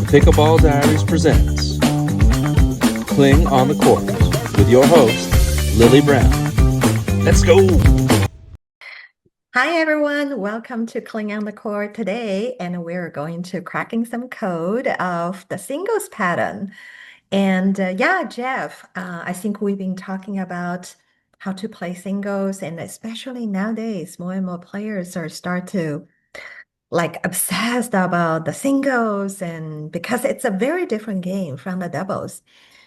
Pickleball Diaries presents Cling on the Court with your host, Lily Brown. Let's go! Hi everyone, welcome to Cling on the Court today, and we're going to cracking some code of the singles pattern. And Jeff, I think we've been talking about how to play singles, and especially nowadays, more and more players are start to like obsessed about the singles, and because it's a very different game from the doubles.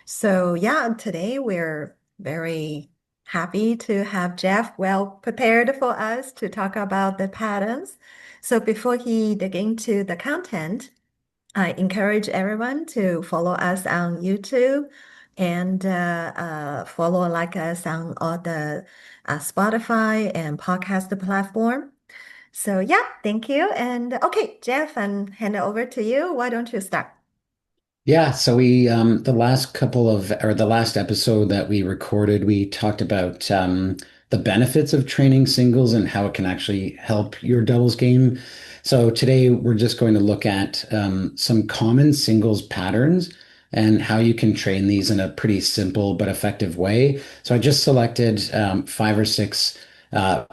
So today we're very happy to have Jeff well prepared for us to talk about the patterns. So before he dig into the content, I encourage everyone to follow us on YouTube and follow like us on all the Spotify and podcast platform. So thank you. And okay, Jeff, and hand it over to you. Why don't you start? Yeah, so we the last couple of or the last episode that we recorded, we talked about the benefits of training singles and how it can actually help your doubles game. So today we're just going to look at some common singles patterns and how you can train these in a pretty simple but effective way. So I just selected five or six uh,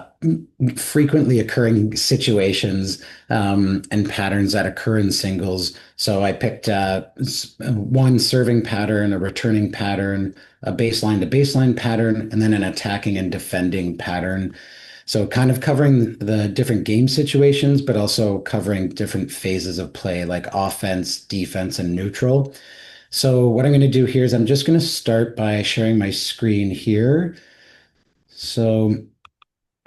frequently occurring situations and patterns that occur in singles. So I picked one serving pattern, a returning pattern, a baseline to baseline pattern, and then an attacking and defending pattern. So kind of covering the different game situations, but also covering different phases of play like offense, defense, and neutral. So what I'm going to do here is I'm just going to start by sharing my screen here. So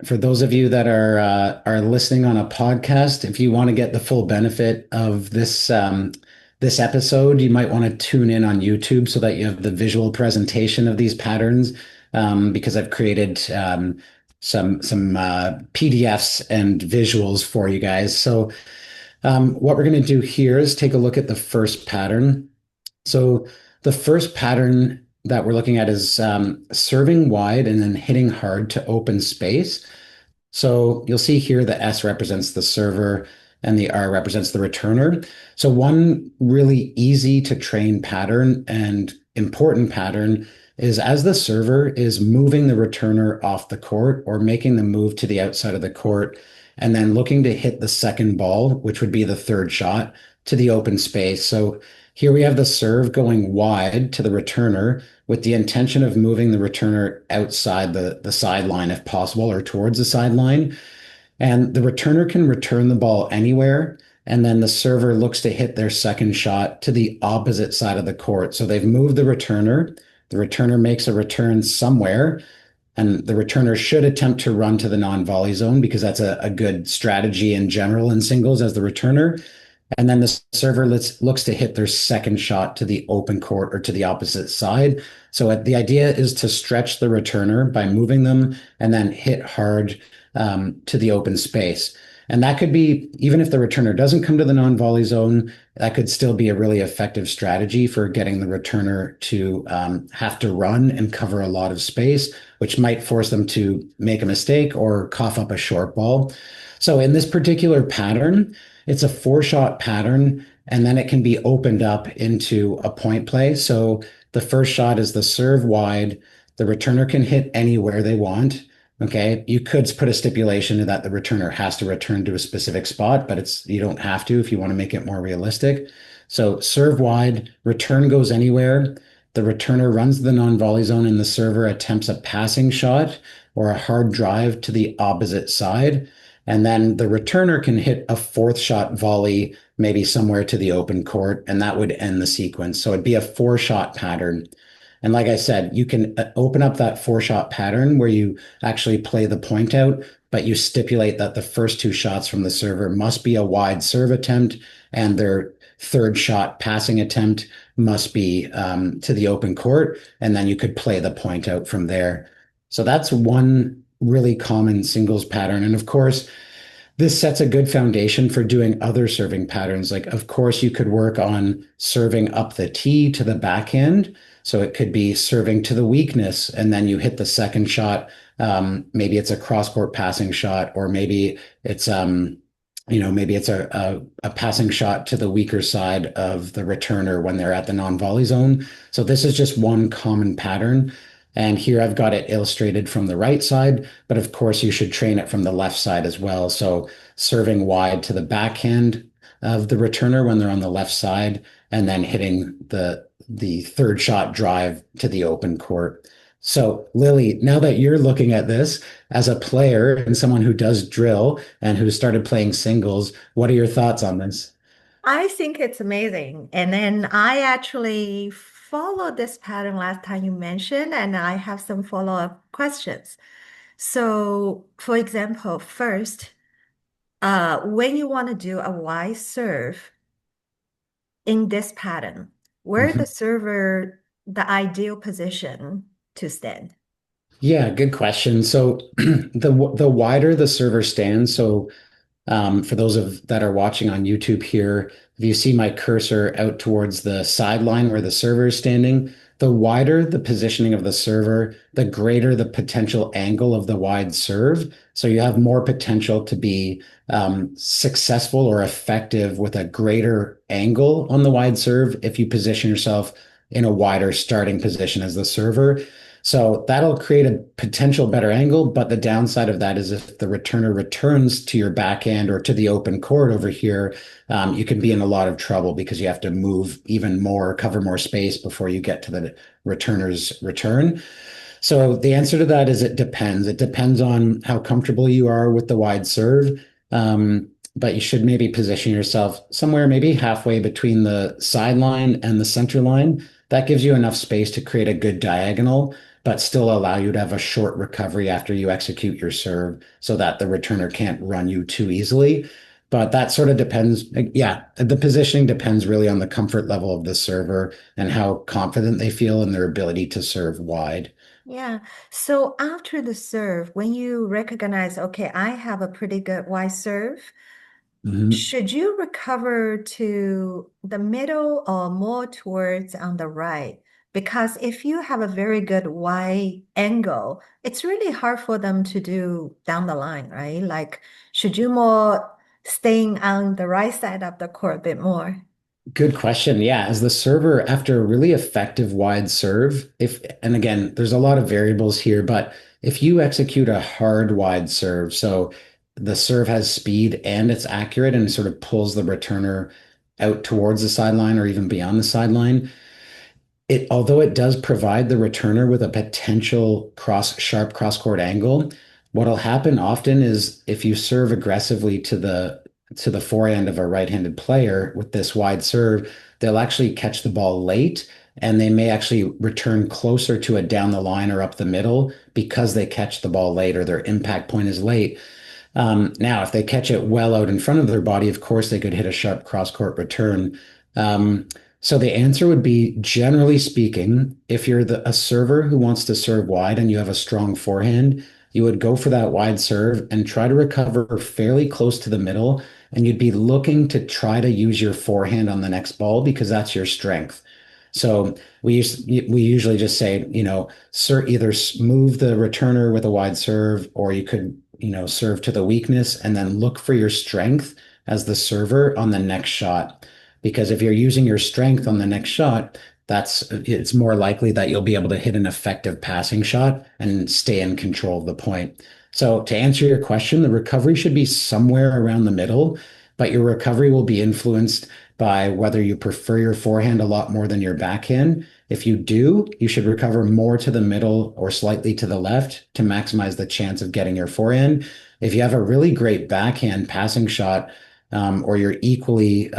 for those of you that are listening on a podcast, if you want to get the full benefit of this episode, you might want to tune in on YouTube so that you have the visual presentation of these patterns. Because I've created some PDFs and visuals for you guys. So what we're going to do here is take a look at the first pattern. So the first pattern that we're looking at is serving wide and then hitting hard to open space. So you'll see here the S represents the server and the R represents the returner. So one really easy to train pattern and important pattern is as the server is moving the returner off the court or making the move to the outside of the court and then looking to hit the second ball, which would be the third shot, to the open space. So here we have the serve going wide to the returner with the intention of moving the returner outside the sideline if possible or towards the sideline. And the returner can return the ball anywhere. And then the server looks to hit their second shot to the opposite side of the court. So they've moved the returner makes a return somewhere, and the returner should attempt to run to the non-volley zone because that's a good strategy in general in singles as the returner. And then the server looks to hit their second shot to the open court or to the opposite side. So the idea is to stretch the returner by moving them and then hit hard to the open space. And that could be, even if the returner doesn't come to the non-volley zone, that could still be a really effective strategy for getting the returner to have to run and cover a lot of space, which might force them to make a mistake or cough up a short ball. So in this particular pattern, it's a 4-shot pattern, and then it can be opened up into a point play. So the first shot is the serve wide. The returner can hit anywhere they want. Okay, you could put a stipulation that the returner has to return to a specific spot, but you don't have to if you want to make it more realistic. So serve wide, return goes anywhere. The returner runs the non-volley zone, and the server attempts a passing shot or a hard drive to the opposite side. And then the returner can hit a fourth shot volley, maybe somewhere to the open court, and that would end the sequence. So it'd be a 4-shot pattern. And like I said, you can open up that 4-shot pattern where you actually play the point out, but you stipulate that the first 2 shots from the server must be a wide serve attempt, and their third shot passing attempt must be to the open court. And then you could play the point out from there. So that's one really common singles pattern. And of course, this sets a good foundation for doing other serving patterns. Like, of course, you could work on serving up the tee to the backhand. So it could be serving to the weakness, and then you hit the second shot. Maybe it's a cross-court passing shot, or maybe it's maybe it's a passing shot to the weaker side of the returner when they're at the non-volley zone. So this is just one common pattern. And here I've got it illustrated from the right side, but of course you should train it from the left side as well. So serving wide to the backhand of the returner when they're on the left side, and then hitting the third shot drive to the open court. So Lily, now that you're looking at this as a player and someone who does drill and who started playing singles, what are your thoughts on this? I think it's amazing. And then I actually followed this pattern last time you mentioned, and I have some follow-up questions. So, for example, first, when you want to do a wide serve in this pattern, where Mhm. the server, the ideal position to stand? Yeah, good question. So the wider the server stands, so for those of that are watching on YouTube here, if you see my cursor out towards the sideline where the server is standing, the wider the positioning of the server, the greater the potential angle of the wide serve. So you have more potential to be successful or effective with a greater angle on the wide serve if you position yourself in a wider starting position as the server. So that'll create a potential better angle, but the downside of that is if the returner returns to your backhand or to the open court over here, you can be in a lot of trouble because you have to move even more, cover more space before you get to the returner's return. So the answer to that is it depends. It depends on how comfortable you are with the wide serve. But you should maybe position yourself somewhere maybe halfway between the sideline and the center line. That gives you enough space to create a good diagonal, but still allow you to have a short recovery after you execute your serve so that the returner can't run you too easily. But that sort of depends. Yeah, the positioning depends really on the comfort level of the server and how confident they feel in their ability to serve wide. Yeah. So after the serve, when you recognize, okay, I have a pretty good wide serve, Mhm. should you recover to the middle or more towards on the right? Because if you have a very good wide angle, it's really hard for them to do down the line, right? Like, should you more staying on the right side of the court a bit more? Good question. Yeah, as the server, after a really effective wide serve, and again, there's a lot of variables here, but if you execute a hard wide serve, so the serve has speed and it's accurate and sort of pulls the returner out towards the sideline or even beyond the sideline, although it does provide the returner with a potential sharp cross court angle, what'll happen often is if you serve aggressively to the forehand of a right-handed player with this wide serve, they'll actually catch the ball late and they may actually return closer to it down the line or up the middle because they catch the ball late or their impact point is late. Now, if they catch it well out in front of their body, of course, they could hit a sharp cross-court return. So the answer would be, generally speaking, if you're a server who wants to serve wide and you have a strong forehand, you would go for that wide serve and try to recover fairly close to the middle. And you'd be looking to try to use your forehand on the next ball because that's your strength. So we usually just say, either move the returner with a wide serve, or you could, serve to the weakness and then look for your strength as the server on the next shot. Because if you're using your strength on the next shot, it's more likely that you'll be able to hit an effective passing shot and stay in control of the point. So to answer your question, the recovery should be somewhere around the middle, but your recovery will be influenced by whether you prefer your forehand a lot more than your backhand. If you do, you should recover more to the middle or slightly to the left to maximize the chance of getting your forehand. If you have a really great backhand passing shot, or you're equally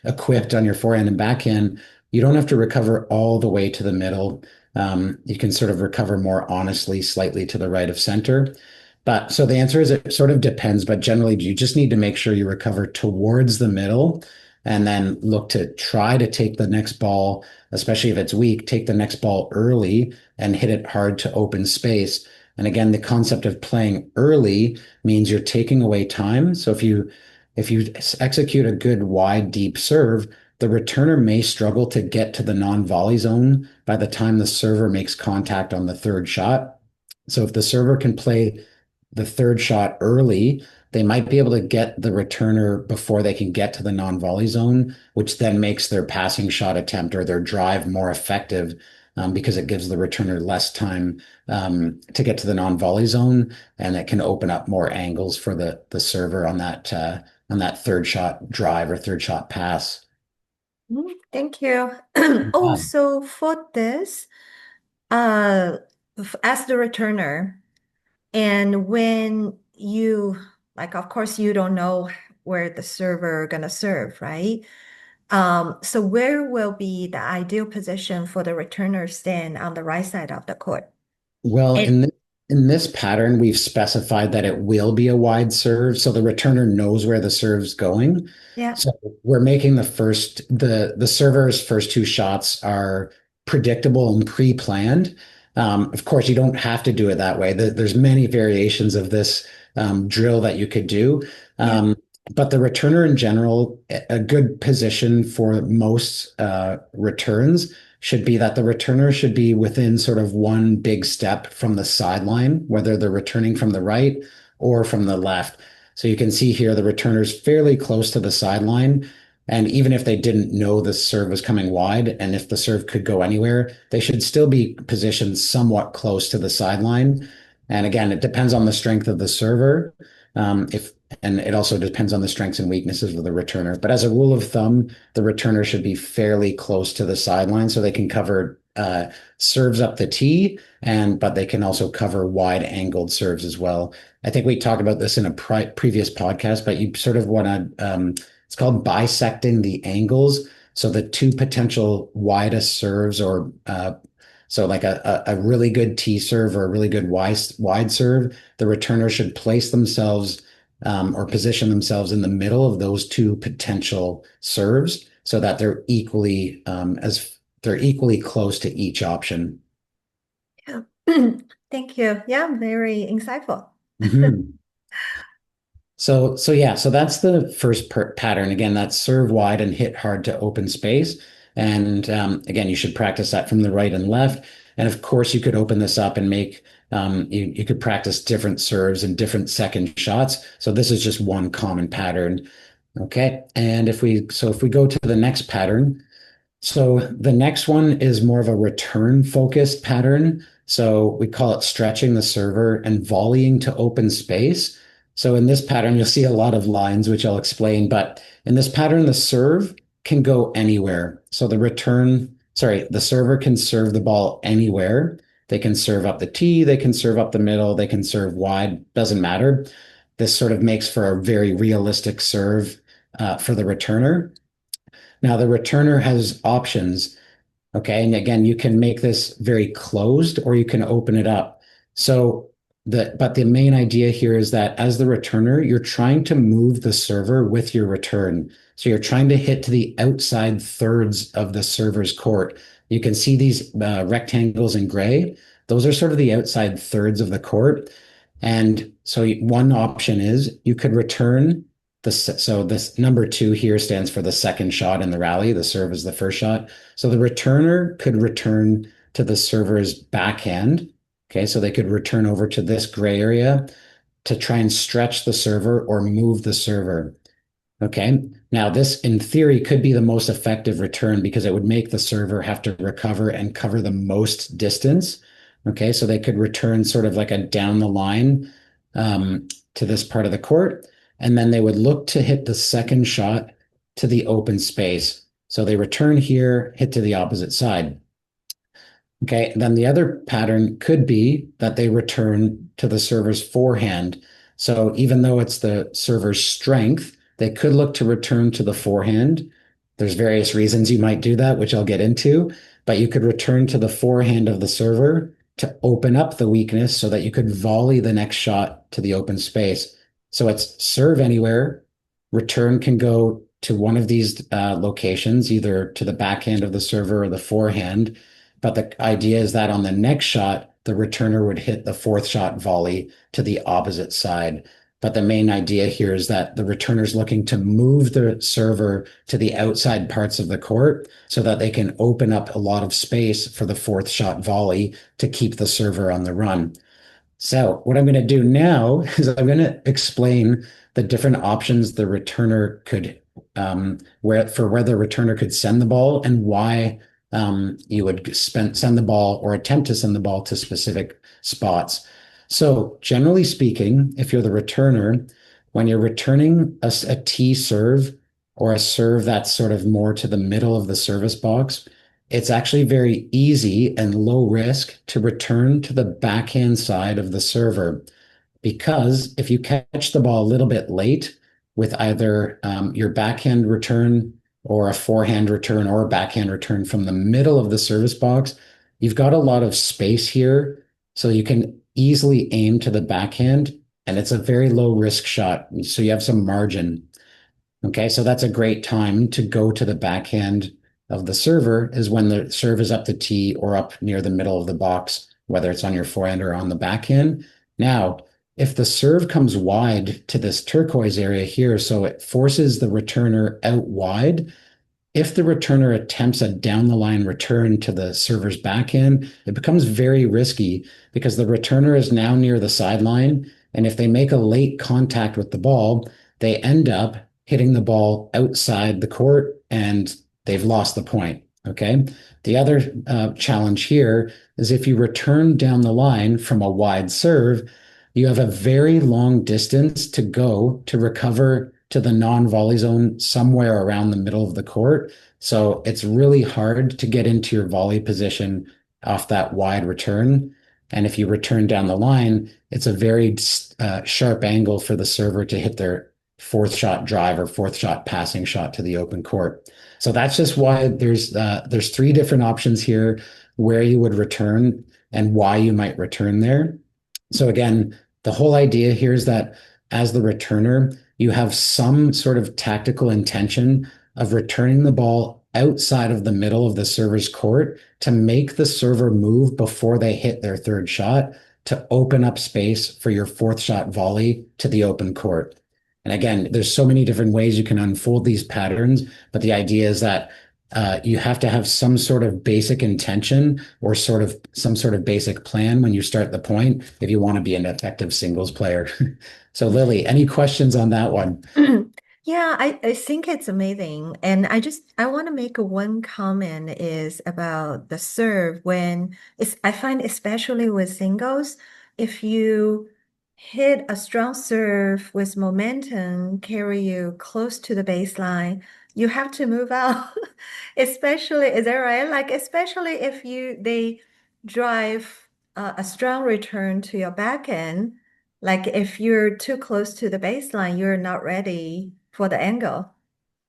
equipped on your forehand and backhand, you don't have to recover all the way to the middle. You can sort of recover more honestly, slightly to the right of center. But so the answer is it sort of depends, but generally you just need to make sure you recover towards the middle and then look to try to take the next ball, especially if it's weak, take the next ball early and hit it hard to open space. And again, the concept of playing early means you're taking away time. So if you execute a good wide deep serve, the returner may struggle to get to the non-volley zone by the time the server makes contact on the third shot. So if the server can play the third shot early, they might be able to get the returner before they can get to the non-volley zone, which then makes their passing shot attempt or their drive more effective, because it gives the returner less time to get to the non-volley zone, and it can open up more angles for the server on that third shot drive or third shot pass. Thank you. Yeah. So for this, uh, as the returner, and when you, like, of course, you don't know where the server gonna serve, right? So where will be the ideal position for the returner stand on the right side of the court? Well, And in this pattern, we've specified that it will be a wide serve, so the returner knows where the serve's going. yeah, So we're making the server's first two shots are predictable and pre-planned. Of course, you don't have to do it that way. There's many variations of this drill that you could do. yeah, But the returner in general, a good position for most returns should be that the returner should be within sort of one big step from the sideline, whether they're returning from the right or from the left. So you can see here the returner's fairly close to the sideline. And even if they didn't know the serve was coming wide, and if the serve could go anywhere, they should still be positioned somewhat close to the sideline. And again, it depends on the strength of the server. If and it also depends on the strengths and weaknesses of the returner. But as a rule of thumb, the returner should be fairly close to the sideline so they can cover serves up the tee, but they can also cover wide angled serves as well. I think we talked about this in a previous podcast, but you sort of want to, it's called bisecting the angles. So the two potential widest serves, or so like a really good tee serve or a really good wide serve, the returner should place themselves or position themselves in the middle of those two potential serves so that they're equally close to each option. yeah. Thank you. Yeah, very insightful. Mhm. So yeah, so that's the first pattern. Again, that's serve wide and hit hard to open space. And again, you should practice that from the right and left. And of course, you could open this up and make you could practice different serves and different second shots. So this is just one common pattern. Okay, and if we go to the next pattern, so the next one is more of a return focused pattern. So we call it stretching the server and volleying to open space. So in this pattern, you'll see a lot of lines, which I'll explain. But in this pattern, the serve can go anywhere. So the server can serve the ball anywhere. They can serve up the tee, they can serve up the middle, they can serve wide, doesn't matter. This sort of makes for a very realistic serve for the returner. Now, the returner has options. Okay. And again, you can make this very closed or you can open it up. But the main idea here is that as the returner, you're trying to move the server with your return. So you're trying to hit to the outside thirds of the server's court. You can see these rectangles in gray. Those are sort of the outside thirds of the court. And so one option is you could return so this number 2 here stands for the second shot in the rally. The serve is the first shot. So the returner could return to the server's backhand. Okay, so they could return over to this gray area to try and stretch the server or move the server. Okay, now this in theory could be the most effective return because it would make the server have to recover and cover the most distance. Okay, so they could return sort of like a down the line to this part of the court. And then they would look to hit the second shot to the open space. So they return here, hit to the opposite side. Okay, and then the other pattern could be that they return to the server's forehand. So even though it's the server's strength, they could look to return to the forehand. There's various reasons you might do that, which I'll get into, but you could return to the forehand of the server to open up the weakness so that you could volley the next shot to the open space. So it's serve anywhere, return can go to one of these locations, either to the backhand of the server or the forehand. But the idea is that on the next shot, the returner would hit the fourth shot volley to the opposite side. But the main idea here is that the returner's looking to move the server to the outside parts of the court so that they can open up a lot of space for the fourth shot volley to keep the server on the run. So what I'm going to do now is I'm going to explain the different options the returner could where the returner could send the ball and why you would send the ball or attempt to send the ball to specific spots. So generally speaking, if you're the returner, when you're returning a tee serve or a serve that's sort of more to the middle of the service box, it's actually very easy and low risk to return to the backhand side of the server. Because if you catch the ball a little bit late with either your backhand return or a forehand return or a backhand return from the middle of the service box, you've got a lot of space here. So you can easily aim to the backhand, and it's a very low risk shot. So you have some margin. Okay, so that's a great time to go to the backhand of the server is when the serve is up the tee or up near the middle of the box, whether it's on your forehand or on the backhand. Now, if the serve comes wide to this turquoise area here, so it forces the returner out wide, if the returner attempts a down the line return to the server's backhand, it becomes very risky because the returner is now near the sideline. And if they make a late contact with the ball, they end up hitting the ball outside the court and they've lost the point. Okay. The other challenge here is if you return down the line from a wide serve, you have a very long distance to go to recover to the non-volley zone somewhere around the middle of the court. So it's really hard to get into your volley position off that wide return. And if you return down the line, it's a very sharp angle for the server to hit their fourth shot drive or fourth shot passing shot to the open court. So that's just why there's 3 different options here where you would return and why you might return there. So again, the whole idea here is that as the returner, you have some sort of tactical intention of returning the ball outside of the middle of the server's court to make the server move before they hit their third shot to open up space for your fourth shot volley to the open court. And again, there's so many different ways you can unfold these patterns, but the idea is that you have to have some sort of basic intention or some sort of basic plan when you start the point if you want to be an effective singles player. So Lily, any questions on that one? Yeah, I think it's amazing. And I want to make one comment is about the serve when I find especially with singles, if you hit a strong serve with momentum, carry you close to the baseline, you have to move out. Especially, is that right? Like especially if they drive a strong return to your back end, like if you're too close to the baseline, you're not ready for the angle.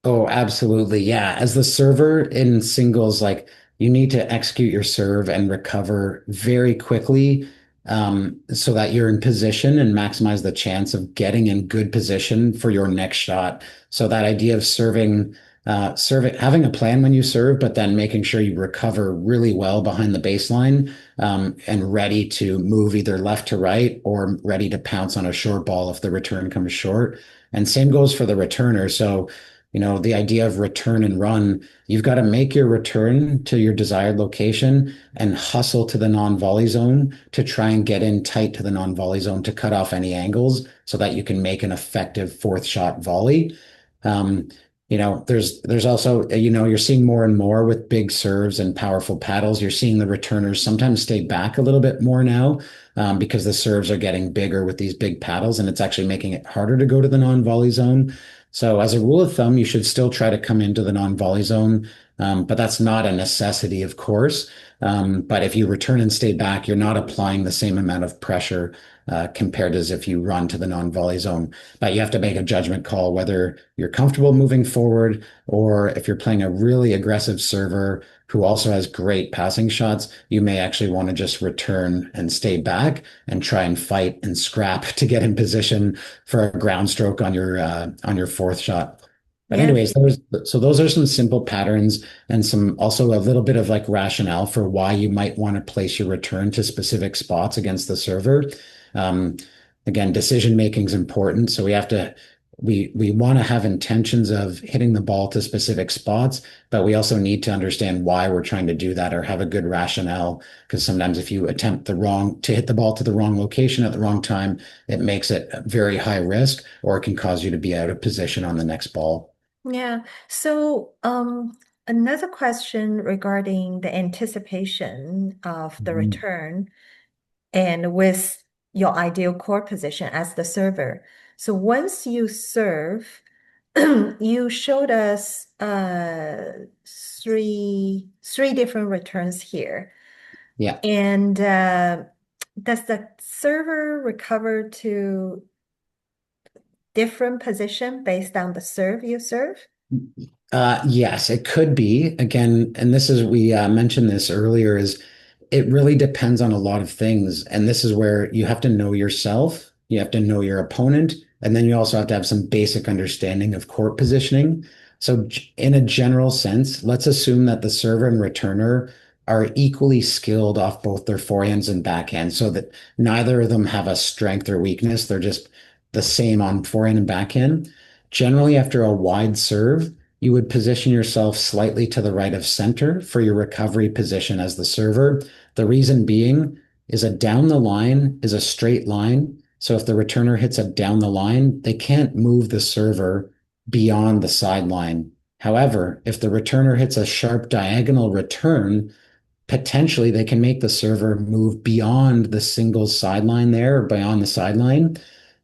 Oh, absolutely. Yeah. As the server in singles, like you need to execute your serve and recover very quickly, so that you're in position and maximize the chance of getting in good position for your next shot. So that idea of having a plan when you serve, but then making sure you recover really well behind the baseline, and ready to move either left to right or ready to pounce on a short ball if the return comes short. And same goes for the returner. So, the idea of return and run, you've got to make your return to your desired location and hustle to the non-volley zone to try and get in tight to the non-volley zone to cut off any angles so that you can make an effective fourth shot volley. There's also, you're seeing more and more with big serves and powerful paddles. You're seeing the returners sometimes stay back a little bit more now, because the serves are getting bigger with these big paddles, and it's actually making it harder to go to the non-volley zone. So as a rule of thumb, you should still try to come into the non-volley zone, but that's not a necessity, of course. But if you return and stay back, you're not applying the same amount of pressure compared as if you run to the non-volley zone. But you have to make a judgment call whether you're comfortable moving forward or if you're playing a really aggressive server who also has great passing shots, you may actually want to just return and stay back and try and fight and scrap to get in position for a ground stroke on your fourth shot. But anyways, those are some simple patterns and some also a little bit of like rationale for why you might want to place your return to specific spots against the server. Again, decision making is important. So we have to we want to have intentions of hitting the ball to specific spots, but we also need to understand why we're trying to do that or have a good rationale. Because sometimes if you attempt to hit the ball to the wrong location at the wrong time, it makes it very high risk, or it can cause you to be out of position on the next ball. Yeah. So, another question regarding the anticipation of the Mhm. return and with your ideal court position as the server. So once you serve, you showed us three different returns here. Yeah. And does the server recover to different position based on the serve you serve? Yes, it could be. Again, and this is, we mentioned this earlier, is it really depends on a lot of things. And this is where you have to know yourself, you have to know your opponent, and then you also have to have some basic understanding of court positioning. So, in a general sense, let's assume that the server and returner are equally skilled off both their forehands and backhands, so that neither of them have a strength or weakness. They're just the same on forehand and backhand. Generally, after a wide serve, you would position yourself slightly to the right of center for your recovery position as the server. The reason being is a down the line is a straight line. So if the returner hits a down the line, they can't move the server beyond the sideline. However, if the returner hits a sharp diagonal return, potentially they can make the server move beyond the single sideline there or beyond the sideline.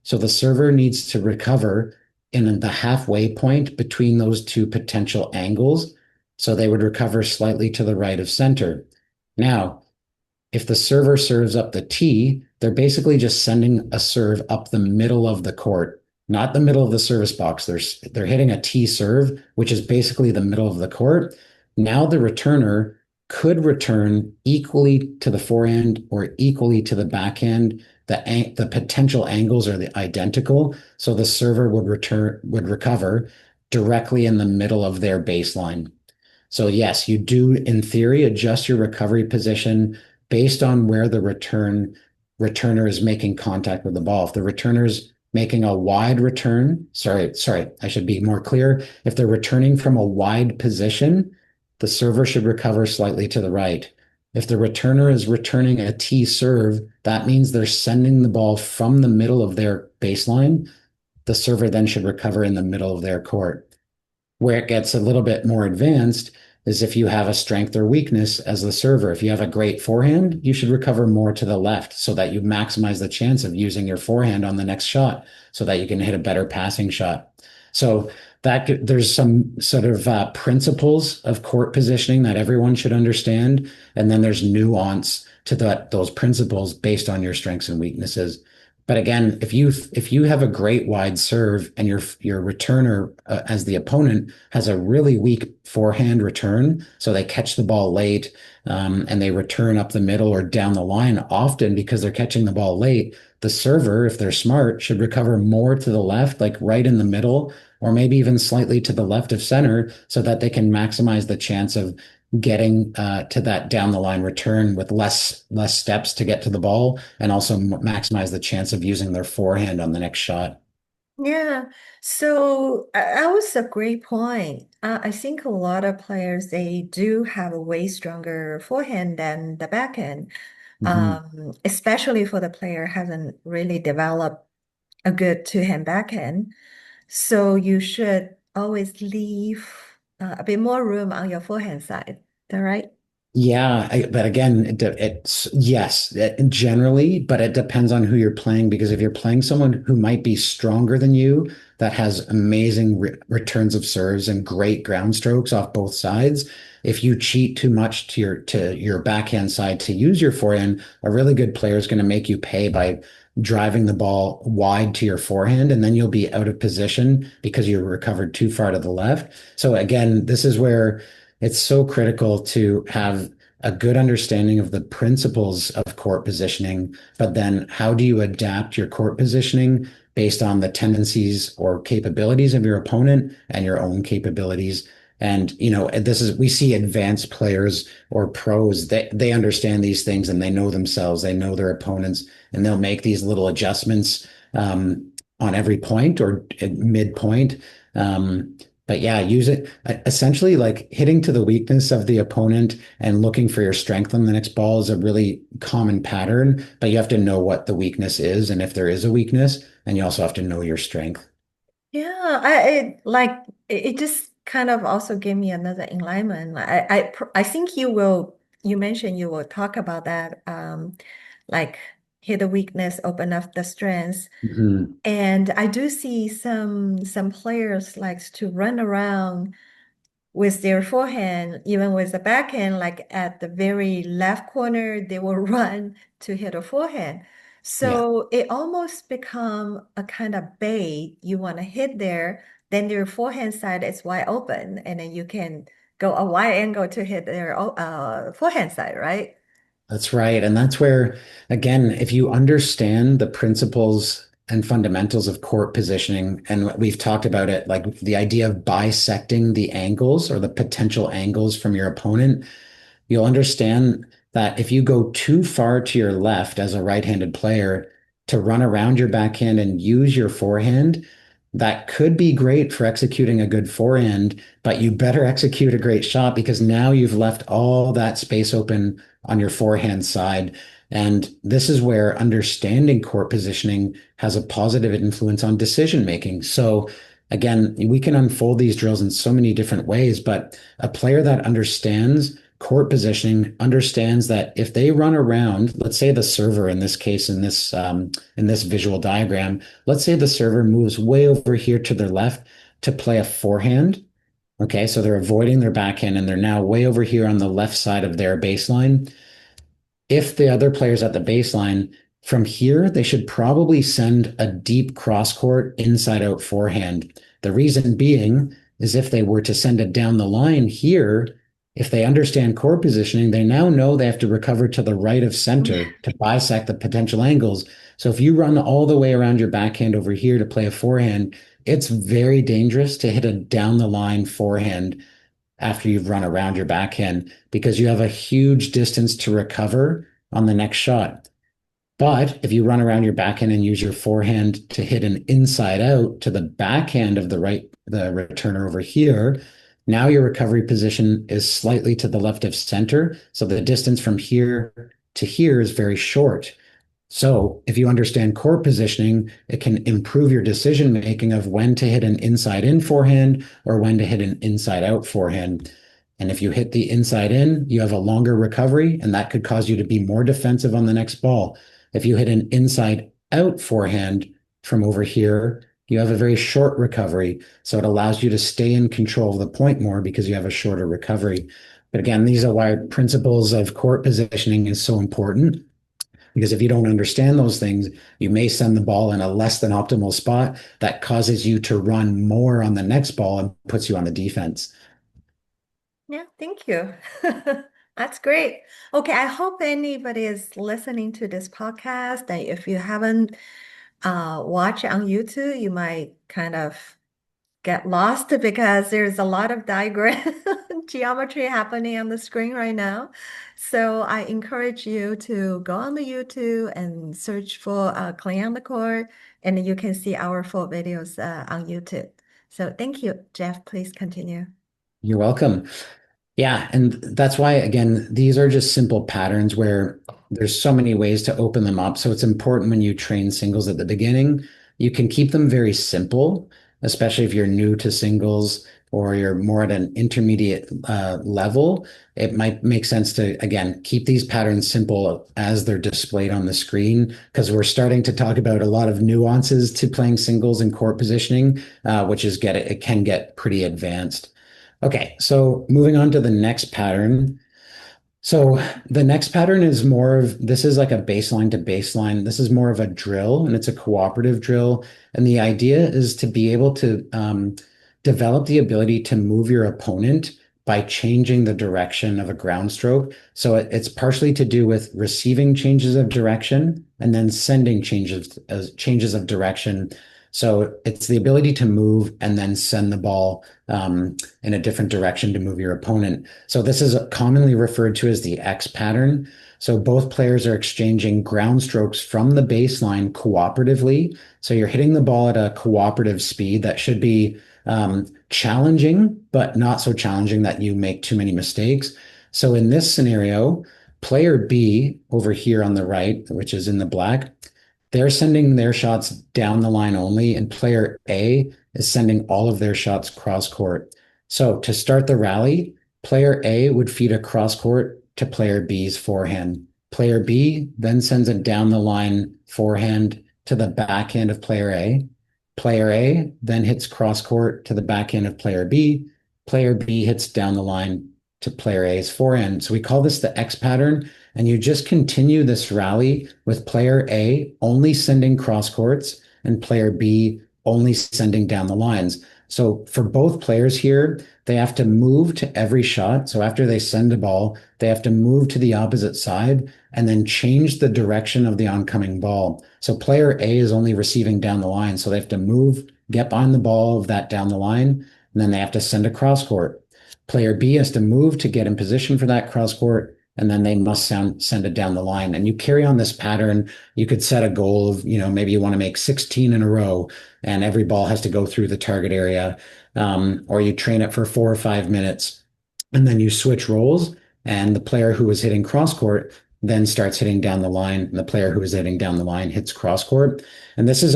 So the server needs to recover in the halfway point between those two potential angles. So they would recover slightly to the right of center. Now, if the server serves up the tee, they're basically just sending a serve up the middle of the court, not the middle of the service box. They're hitting a tee serve, which is basically the middle of the court. Now the returner could return equally to the forehand or equally to the backhand. The potential angles are identical, so the server would recover directly in the middle of their baseline. So yes, you do in theory adjust your recovery position based on where the returner is making contact with the ball. If the returner's making a wide return, sorry, I should be more clear. If they're returning from a wide position, the server should recover slightly to the right. If the returner is returning a tee serve, that means they're sending the ball from the middle of their baseline. The server then should recover in the middle of their court. Where it gets a little bit more advanced is if you have a strength or weakness as the server. If you have a great forehand, you should recover more to the left so that you maximize the chance of using your forehand on the next shot so that you can hit a better passing shot. So there's some sort of principles of court positioning that everyone should understand. And then there's nuance to those principles based on your strengths and weaknesses. But again, if you have a great wide serve and your returner as the opponent has a really weak forehand return, so they catch the ball late and they return up the middle or down the line, often because they're catching the ball late, the server, if they're smart, should recover more to the left, like right in the middle, or maybe even slightly to the left of center, so that they can maximize the chance of getting to that down the line return with less steps to get to the ball, and also maximize the chance of using their forehand on the next shot. Yeah, so that was a great point. I think a lot of players, they do have a way stronger forehand than the backhand, Mhm. especially for the player hasn't really developed a good two-hand backhand. So you should always leave a bit more room on your forehand side. Is that right? Yeah, but again, it's yes, generally, but it depends on who you're playing, because if you're playing someone who might be stronger than you, that has amazing returns of serves and great ground strokes off both sides, if you cheat too much to your backhand side to use your forehand, a really good player is going to make you pay by driving the ball wide to your forehand, and then you'll be out of position because you recovered too far to the left. So again, this is where it's so critical to have a good understanding of the principles of court positioning, but then how do you adapt your court positioning based on the tendencies or capabilities of your opponent and your own capabilities? And we see advanced players or pros that they understand these things and they know themselves, they know their opponents, and they'll make these little adjustments on every point or at midpoint. But yeah, use it essentially like hitting to the weakness of the opponent and looking for your strength on the next ball is a really common pattern, but you have to know what the weakness is and if there is a weakness, and you also have to know your strength. Yeah, it just kind of also gave me another enlightenment. I think you mentioned you will talk about that, like hit the weakness, open up the strengths. Mhm. And I do see some players likes to run around with their forehand, even with the backhand, like at the very left corner, they will run to hit a forehand. Yeah. So it almost become a kind of bait. You want to hit there, then your forehand side is wide open, and then you can go a wide angle to hit their forehand side, right? That's right. And that's where, again, if you understand the principles and fundamentals of court positioning, and we've talked about it, like the idea of bisecting the angles or the potential angles from your opponent, you'll understand that if you go too far to your left as a right-handed player to run around your backhand and use your forehand, that could be great for executing a good forehand, but you better execute a great shot because now you've left all that space open on your forehand side. And this is where understanding court positioning has a positive influence on decision making. So again, we can unfold these drills in so many different ways, but a player that understands court positioning understands that if they run around, let's say the server in this case, in this visual diagram, let's say the server moves way over here to their left to play a forehand. Okay, so they're avoiding their backhand and they're now way over here on the left side of their baseline. If the other player's at the baseline, from here, they should probably send a deep cross court inside out forehand. The reason being is if they were to send it down the line here, if they understand court positioning, they now know they have to recover to the right of center to bisect the potential angles. So if you run all the way around your backhand over here to play a forehand, it's very dangerous to hit a down the line forehand after you've run around your backhand because you have a huge distance to recover on the next shot. But if you run around your backhand and use your forehand to hit an inside out to the backhand of the returner over here, now your recovery position is slightly to the left of center. So the distance from here to here is very short. So if you understand court positioning, it can improve your decision making of when to hit an inside in forehand or when to hit an inside out forehand. And if you hit the inside in, you have a longer recovery, and that could cause you to be more defensive on the next ball. If you hit an inside out forehand from over here, you have a very short recovery. So it allows you to stay in control of the point more because you have a shorter recovery. But again, these are why principles of court positioning is so important. Because if you don't understand those things, you may send the ball in a less than optimal spot that causes you to run more on the next ball and puts you on the defense. Yeah, thank you. That's great. Okay, I hope anybody is listening to this podcast that if you haven't watched on YouTube, you might kind of get lost because there's a lot of diagram geometry happening on the screen right now. So I encourage you to go on the YouTube and search for Clean on the Court, and you can see our full videos on YouTube. So thank you, Jeff. Please continue. You're welcome. Yeah, and that's why, again, these are just simple patterns where there's so many ways to open them up. So it's important when you train singles at the beginning, you can keep them very simple, especially if you're new to singles or you're more at an intermediate level. It might make sense to, again, keep these patterns simple as they're displayed on the screen, because we're starting to talk about a lot of nuances to playing singles and court positioning, which is it can get pretty advanced. Okay, so moving on to the next pattern. So the next pattern is more of, this is like a baseline to baseline. This is more of a drill, and it's a cooperative drill. And the idea is to be able to develop the ability to move your opponent by changing the direction of a ground stroke. So it's partially to do with receiving changes of direction and then sending changes of direction. So it's the ability to move and then send the ball in a different direction to move your opponent. So this is commonly referred to as the X pattern. So both players are exchanging ground strokes from the baseline cooperatively. So you're hitting the ball at a cooperative speed that should be challenging, but not so challenging that you make too many mistakes. So in this scenario, player B over here on the right, which is in the black, they're sending their shots down the line only, and player A is sending all of their shots cross court. So to start the rally, player A would feed a cross court to player B's forehand. Player B then sends a down the line forehand to the backhand of player A. Player A then hits cross court to the backhand of player B. Player B hits down the line to player A's forehand. So we call this the X pattern. And you just continue this rally with player A only sending cross courts and player B only sending down the lines. So for both players here, they have to move to every shot. So after they send a ball, they have to move to the opposite side and then change the direction of the oncoming ball. So player A is only receiving down the line. So they have to move, get behind the ball of that down the line, and then they have to send a cross court. Player B has to move to get in position for that cross court, and then they must send it down the line. And you carry on this pattern. You could set a goal of, maybe you want to make 16 in a row and every ball has to go through the target area. Or you train it for 4 or 5 minutes and then you switch roles, and the player who is hitting cross court then starts hitting down the line, and the player who is hitting down the line hits cross court. And this is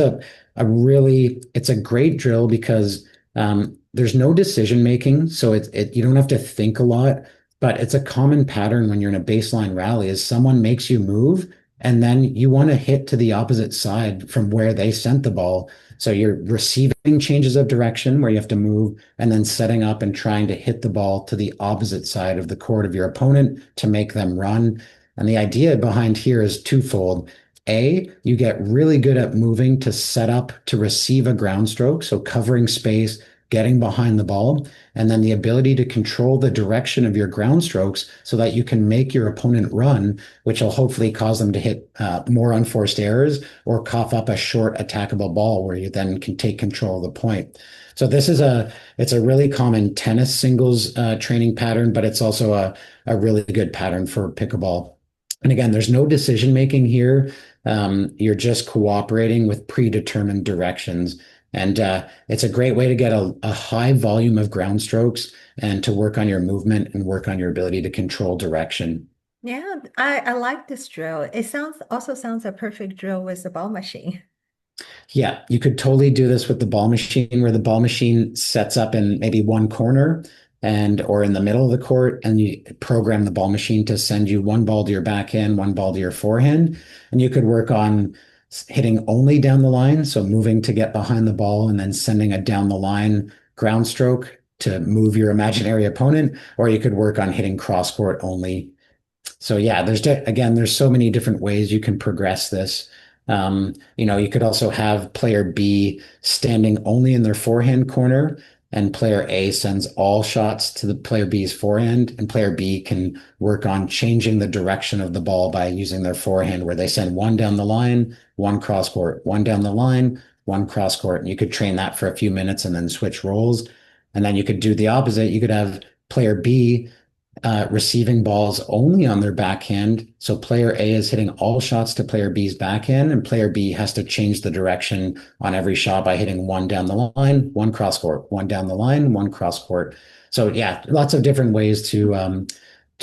it's a great drill because there's no decision making. So you don't have to think a lot. But it's a common pattern when you're in a baseline rally is someone makes you move and then you want to hit to the opposite side from where they sent the ball. So you're receiving changes of direction where you have to move and then setting up and trying to hit the ball to the opposite side of the court of your opponent to make them run. And the idea behind here is twofold. A, you get really good at moving to set up to receive a ground stroke, so covering space, getting behind the ball, and then the ability to control the direction of your ground strokes so that you can make your opponent run, which will hopefully cause them to hit more unforced errors or cough up a short attackable ball where you then can take control of the point. So it's a really common tennis singles training pattern, but it's also a really good pattern for pickleball. And again, there's no decision making here. You're just cooperating with predetermined directions. And it's a great way to get a high volume of ground strokes and to work on your movement and work on your ability to control direction. Yeah, I like this drill. It also sounds a perfect drill with the ball machine. Yeah, you could totally do this with the ball machine, where the ball machine sets up in maybe one corner or in the middle of the court, and you program the ball machine to send you one ball to your backhand, one ball to your forehand. And you could work on hitting only down the line, so moving to get behind the ball and then sending a down the line ground stroke to move your imaginary opponent, or you could work on hitting cross court only. So yeah, there's so many different ways you can progress this. You could also have player B standing only in their forehand corner, and player A sends all shots to the player B's forehand, and player B can work on changing the direction of the ball by using their forehand, where they send one down the line, one cross court, one down the line, one cross court. And you could train that for a few minutes and then switch roles. And then you could do the opposite. You could have player B receiving balls only on their backhand. So player A is hitting all shots to player B's backhand, and player B has to change the direction on every shot by hitting one down the line, one cross court, one down the line, one cross court. So yeah, lots of different ways to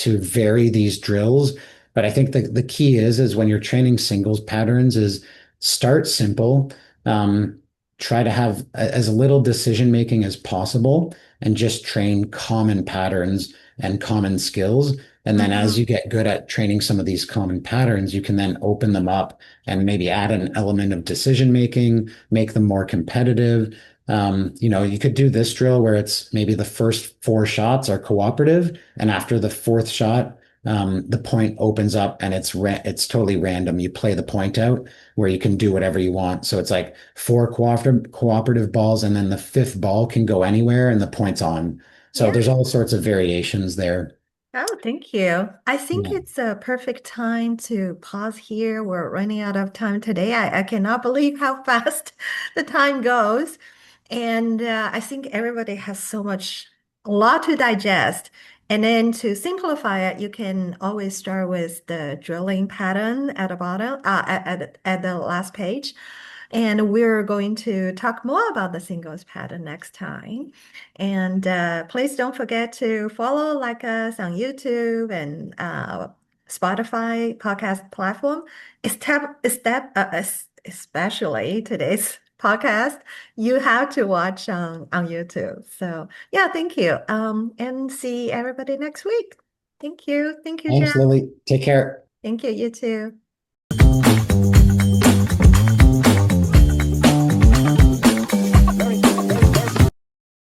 vary these drills. But I think the key is when you're training singles patterns is start simple. Try to have as little decision making as possible and just train common patterns and common skills. And then as you get good at training some of these common patterns, you can then open them up and maybe add an element of decision making, make them more competitive. You could do this drill where it's maybe the first 4 shots are cooperative, and after the 4th shot, the point opens up and it's totally random. You play the point out where you can do whatever you want. So it's like 4 cooperative balls, and then the 5th ball can go anywhere and the point's on. So there's all sorts of variations there. Oh, thank you. I think Yeah. it's a perfect time to pause here. We're running out of time today. I cannot believe how fast the time goes. And I think everybody has a lot to digest. And then to simplify it, you can always start with the drilling pattern at the bottom, at the last page. And we're going to talk more about the singles pattern next time. And please don't forget to follow, like us on YouTube and Spotify podcast platform. Especially today's podcast, you have to watch on YouTube. So yeah, thank you. And see everybody next week. Thank you. Thank you, Thanks, Jeff. Lily. Take care. Thank you, you too.